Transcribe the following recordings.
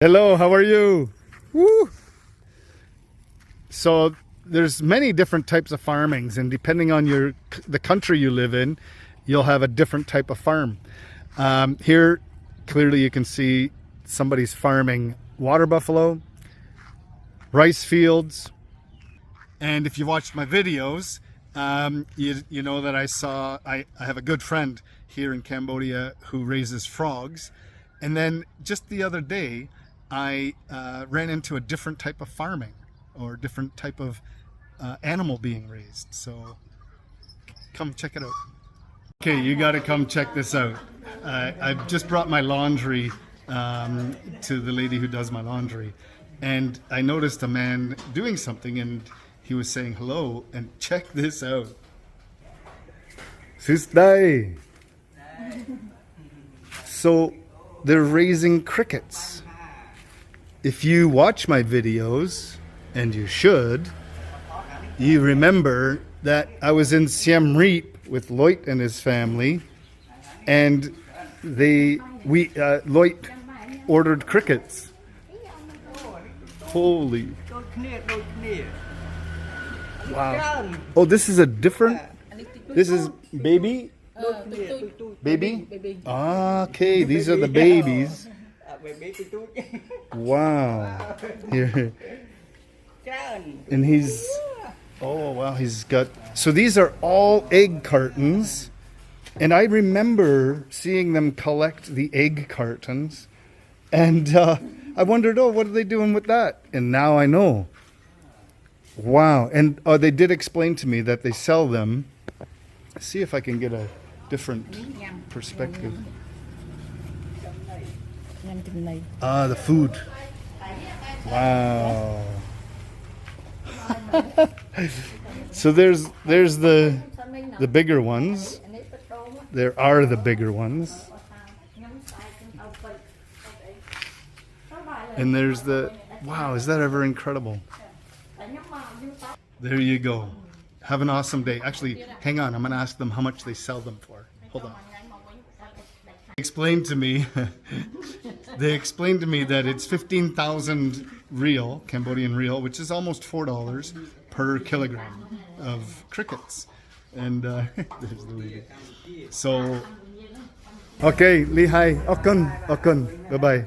Hello, how are you? Woo! So there's many different types of farmings, and depending on the country you live in, you'll have a different type of farm. Here, clearly you can see somebody's farming water buffalo, rice fields, and if you watched my videos, you know that I have a good friend here in Cambodia who raises frogs, and then just the other day I ran into a different type of farming or different type of animal being raised. So come check it out. Okay, you got to come check this out. I've just brought my laundry to the lady who does my laundry, and I noticed a man doing something, and he was saying hello, and check this out. Susday. So they're raising crickets. If you watch my videos, and you should, you remember that I was in Siem Reap with Lloyd and his family, and Lloyd ordered crickets. Holy. Wow. Oh, this is a different, this is baby? Baby? Okay, these are the babies. Wow. Here. And he's, oh wow, he's got, so these are all egg cartons. And I remember seeing them collect the egg cartons. And I wondered, oh, what are they doing with that? And now I know. Wow. And they did explain to me that they sell them. Let's see if I can get a different perspective. The food. Wow. So there's the bigger ones. There are the bigger ones. And there's the, wow, is that ever incredible? There you go. Have an awesome day. Actually, hang on, I'm going to ask them how much they sell them for. Hold on. Explained to me they explained to me that it's 15,000 Riel, Cambodian Riel, which is almost $4 per kilogram of crickets. And there's the lady. So okay, Lihai, Okun, bye bye.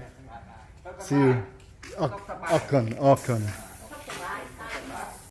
See you. Okun.